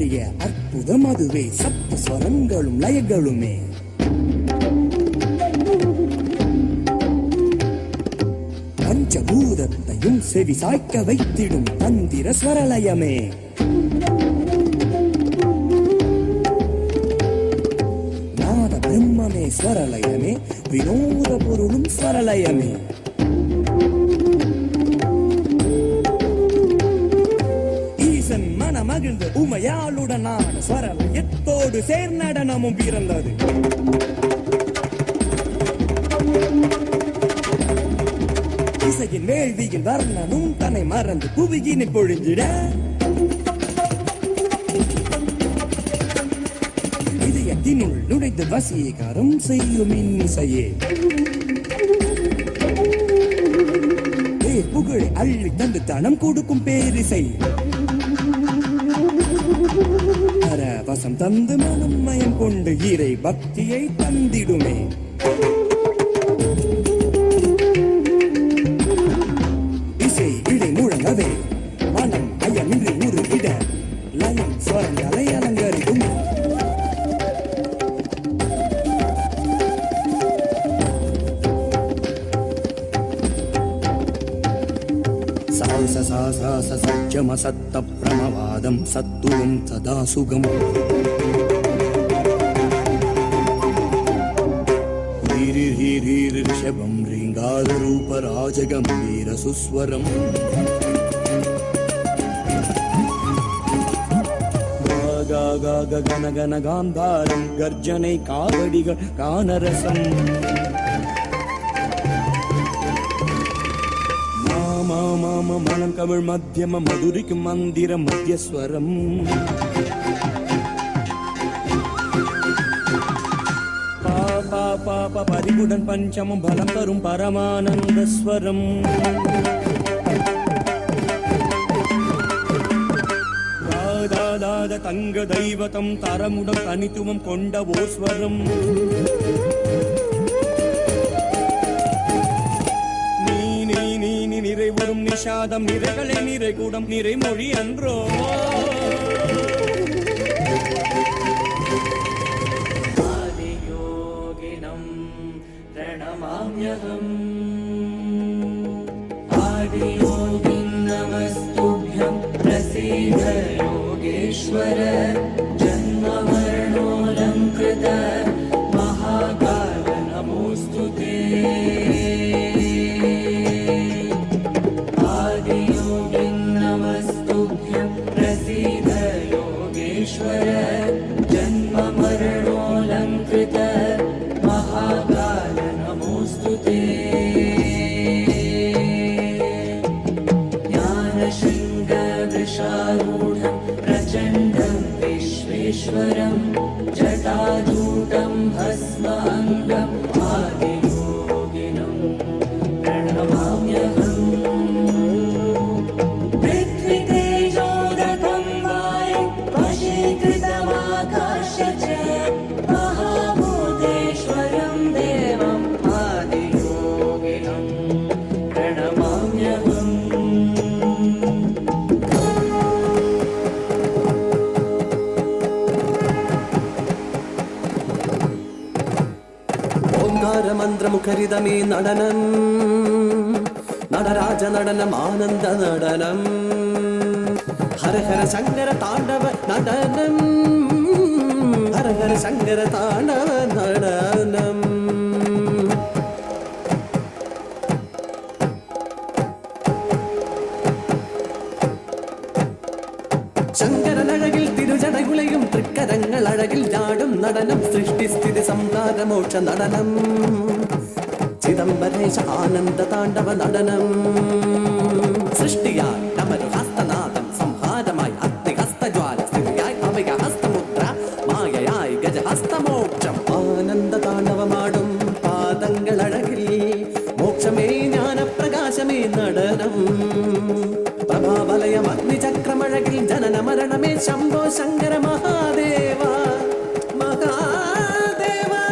தோன்றிய அற்புதம் அதுவே, சப்த ஸ்வரங்களும் லயங்களுமே. பஞ்சபூதத்தையும் செவி சாய்க்க வைத்திடும் தந்திர ஸ்வரலயமே. நாத பிரம்மமே ஸ்வரலயமே, வினோத பொருளும் ஸ்வரலயமே. ஈசன் மனமகிழ்ந்து உமையாளுடனான ஸ்வரலயத்தோடு சேர்நடனமும் பிறந்தது. இசையின் வேள்வியில் வர்ணனும் தன்னை மறந்து புவியினை பொழிஞ்சிட, இதயத்தினுள் நுழைந்து வசீகரம் செய்யும் இன்னிசையே. புகழை அள்ளி தந்து தனம் கொடுக்கும் பேரிசை, பரவசம் தந்து மனம் மயம் கொண்டு இறை பக்தியை தந்திடுமே. இசை இடை முழங்கவே மனம் ஐயமின்றி உருகிட, லயம் ஸ்வரங்களை அலங்கரிக்கும். சஜ்ஜம சத்த பிரமவாதம் சத்துவம் சதா சுகம். ரிஷபம் ரீங்கார ரூப ராஜகம்பீர சுஸ்வரம். கன கன காந்தாரம் கர்ஜனை காவடிகள் கானரசம். மனம் கவிழ் மத்தியம மதுரிக்கும் மந்திர மத்தியஸ்வரம். பாப பரிவுடன் பஞ்சமம் பலம் தரும் பரமானந்த ஸ்வரம். தாதாத தங்க தெய்வதம் தரமுடம் தனித்துவம் கொண்ட ஓஸ்வரம். நிறைவரும் நிஷாதம் நிறைகளே நிறைகூடம் நிறைமொழி அன்றோ. ஆதியோகினம் பிரணமாம்யஹம். ஆதியோகின் நமஸ்துभ्यं பிரசீத யோகேஸ்வர. ஜன்ம மரணோலங்கிருத மகாகால நமோஸ்துதே. ஜன்ம மரணோலங்கிருத மகாகால நமோஸ்துதே. ஞானசிங்க விஷாரூಢம் பிரச்சண்டம் விஸ்வேஸ்வரம். ஜடாதூடம் பஸ்ம அங்கம் ஆதியோகினம் பிரணமாம்யஹம். மகாபூதேஸ்வரம் தேவம் ஆதியோகினம் பிரணமாம்யஹம். ஓங்கார மந்திரமுகரிதமே நடனம். நடராஜ நடனம் ஆனந்த நடனம். ஹரஹர சங்கர தாண்டவ நடனம். ஹரஹர சங்கர தாண்டவ நடனம். சங்கரன் அழகில் திருஜடை உலையும் திருக்கரங்கள் அழகில் ஆடும் நடனம். சிருஷ்டி ஸ்திதி சம்ஹார மோட்ச நடனம். சிதம்பரேஷ ஆனந்த தாண்டவ நடனம். சிருஷ்டியாய் நமரி ஹஸ்தநாதம் சம்ஹாரமாய் அக்னி ஹஸ்தஜ்வால ஸ்திதியாய் அவைக ஹஸ்தமுத்ரா மாயையாய் கஜ ஹஸ்தமோட்சம். ஆனந்த தாண்டவமாடும் பாதங்கள் அழகில் மோட்சமே ஞான பிரகாசமே நடனம். பிரபாவலயம் அக்னி சக்கரம் அழகில் ஜனன மரணமே சம்போ சங்கர மகாதேவா மகாதேவா.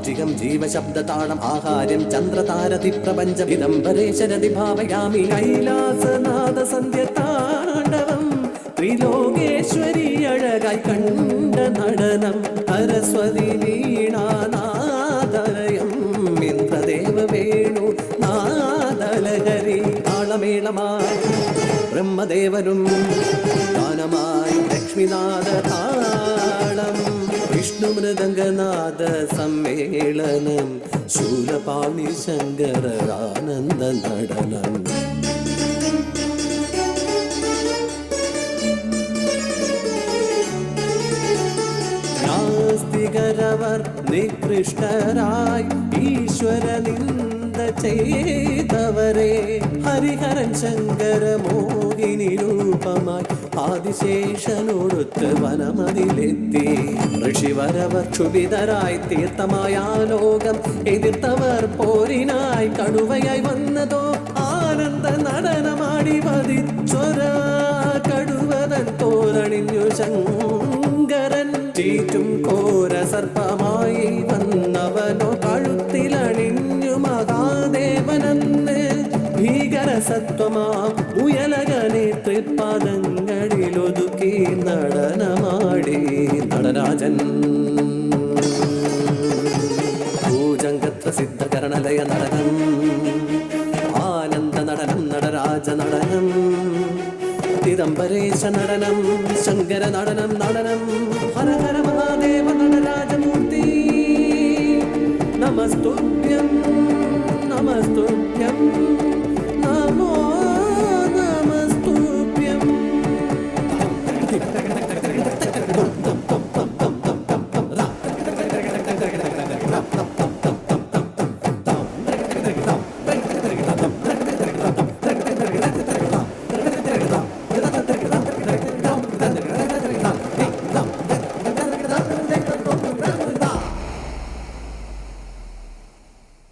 വാചികം ജീവശബ്ദതാളം ആഹാര്യം ചന്ദ്രതാരതി പ്രപഞ്ചം ഇതംബരേശരതി ഭാവയാമി കൈലാസനാഥ സന്ധ്യ താണ്ഡവം ത്രിലോകേശ്വരി അഴകായി കണ്ട നടനം സരസ്വതി വീണാനാദരയം ഇന്ദ്രദേവ വേണു നാദലഹരി താളമേളമായി ബ്രഹ്മദേവനും ഗാനമായി ലക്ഷ്മിനാഥ താളം വിഷ്ണുമൃദംഗനാഥ സമ്മേളനം ശൂലപാണി ശങ്കര ആനന്ദ നടനം നാസ്തികരവർ നികൃഷ്ടരായി ഈശ്വര നിന്ദ ചെയ്തവരെ ഹരിഹരൻ ശങ്കര മോഹിനി രൂപമായി ആദിശേഷനോടൊത്ത് വനമതിലെത്തി ഋഷിവരവർ ക്ഷുഭിതരായി തീർത്ഥമായ ലോകം എതിർത്തവർ പോരിനായി കടുവയായി വന്നതോ ആനന്ദ നടനമാടി പതിച്ചൊര കടുവതൻ തോരണിഞ്ഞു ശങ്കരൻ ചീറ്റും കോര സർപ്പമായി വന്നവനോ കഴുത്തിലണിഞ്ഞു മഹാദേവനെന്ന് ഭീകര സത്വമാം ഉയലകനെ തൃപ്പാദങ്ങളിലൊതുക്കി നടനമാടി നടരാജൻ ഭൂജംഗത്ര സിദ്ധകരണലയ നടനം ആനന്ദ നടനം നടരാജ നടനം ചിദംബരേശ നടനം ശങ്കര നടനം നടനം ഹര ഹര മഹാദേവ നടരാജമൂർത്തി നമസ്തുഭ്യം നമസ്തുഭ്യം നമോ നമസ്തുഭ്യം